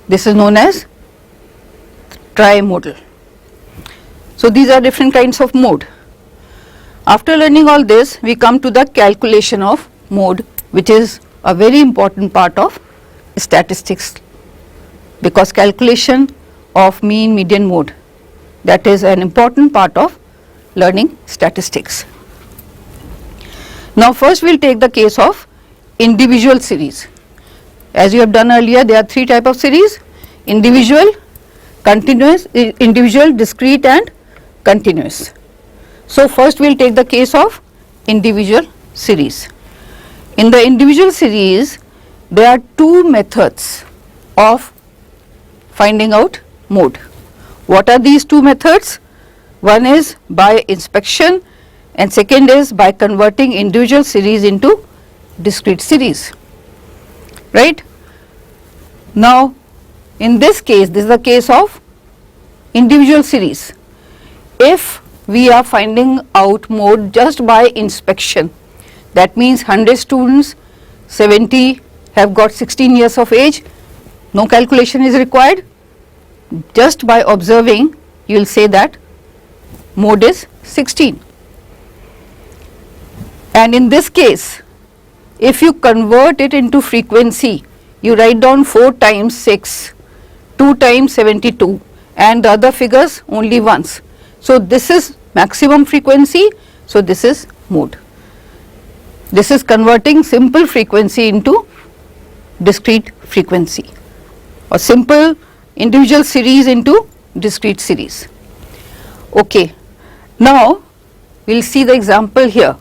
This is known as trimodal. So these are different kinds of mode. After learning all this, we come to the calculation of mode, which is a very important part of statistics, because calculation of mean, median, mode, that is an important part of learning statistics. Now first we will take the case of individual series. As you have done earlier, there are three types of series: individual, continuous, individual, discrete and continuous. So first we will take the case of individual series. In the individual series, there are two methods of finding out mode. What are these two methods? One is by inspection and second is by converting individual series into discrete series, right? Now in this case, this is the case of individual series. If we are finding out mode just by inspection, that means 100 students, 70 have got 16 years of age, no calculation is required. Just by observing, you will say that mode is 16. And in this case, if you convert it into frequency, you write down 4 times 6, 2 times 72 and the other figures only once. So this is maximum frequency, so this is mode. This is converting simple frequency into discrete frequency, or simple individual series into discrete series. Okay. Now we will see the example here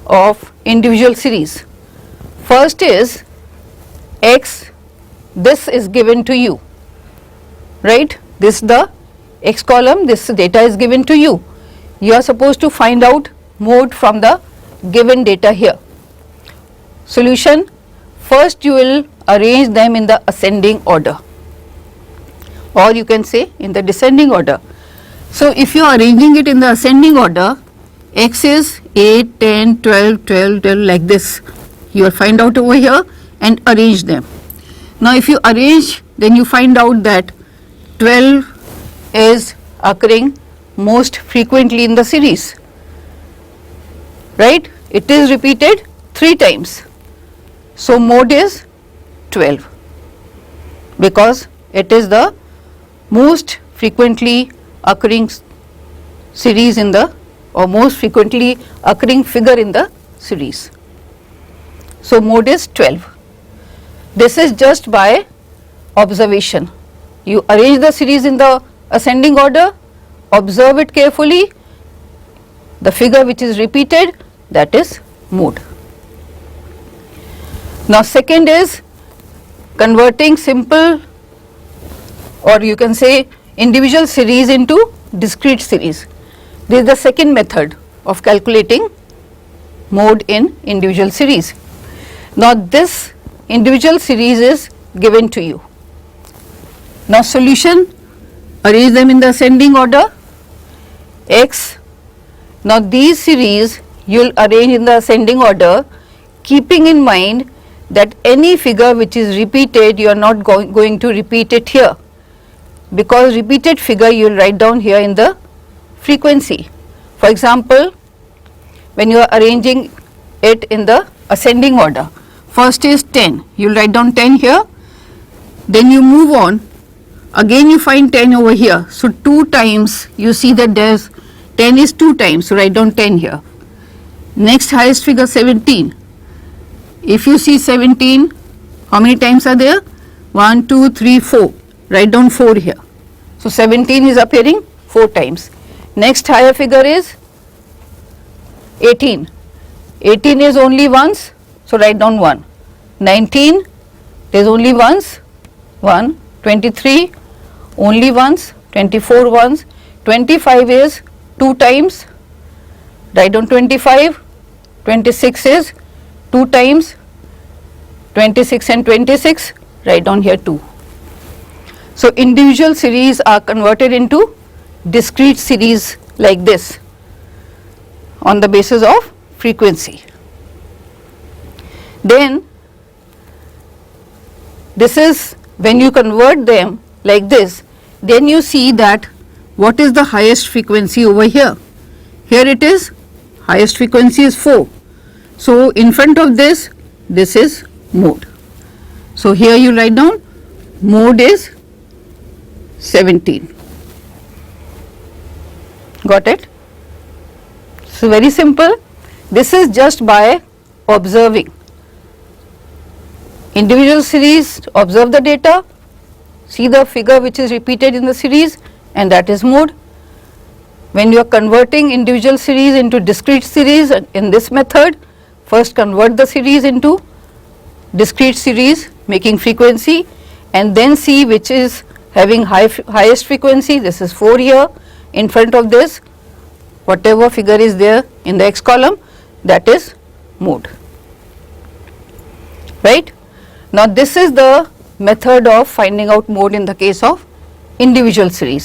of individual series. First is x, this is given to you, right? This is the x column, this data is given to you. You are supposed to find out mode from the given data here. Solution: first you will arrange them in the ascending order, or you can say in the descending order. So if you are arranging it in the ascending order, x is 8, 10, 12, 12, 12 like this, you will find out over here and arrange them. Now if you arrange, then you find out that 12 is occurring most frequently in the series, right? It is repeated 3 times. So mode is 12, because it is the most frequently occurring series in the, or most frequently occurring figure in the series. So mode is 12. This is just by observation. You arrange the series in the ascending order, observe it carefully, the figure which is repeated, that is mode. Now second is converting simple, or you can say individual series into discrete series. This is the second method of calculating mode in individual series. Now this individual series is given to you. Now solution: arrange them in the ascending order, x. Now these series you will arrange in the ascending order, keeping in mind that any figure which is repeated, you are not going to repeat it here, because repeated figure you will write down here in the frequency. For example, when you are arranging it in the ascending order, first is 10, you will write down 10 here, then you move on, again you find 10 over here. So 2 times, you see that there is 10 is 2 times, so write down 10 here. Next highest figure 17. If you see 17, how many times are there? 1, 2, 3, 4. Write down 4 here. So 17 is appearing 4 times. Next higher figure is 18. 18 is only once, so write down 1. 19, there is only once, 1. 23, only once, 24 once. 25 is 2 times, write down 25. 26 is 2 times, 26 and 26, write down here 2. So individual series are converted into discrete series like this on the basis of frequency. Then this is when you convert them like this, then you see that what is the highest frequency over here. Here it is, highest frequency is 4. So, in front of this is mode. So, here you write down mode is 17. Got it? So, very simple. This is just by observing. Individual series, observe the data, see the figure which is repeated in the series, and that is mode. When you are converting individual series into discrete series in this method, first convert the series into discrete series making frequency, and then see which is having highest frequency. This is 4 here. In front of this, whatever figure is there in the x column, that is mode, right. Now, this is the method of finding out mode in the case of individual series.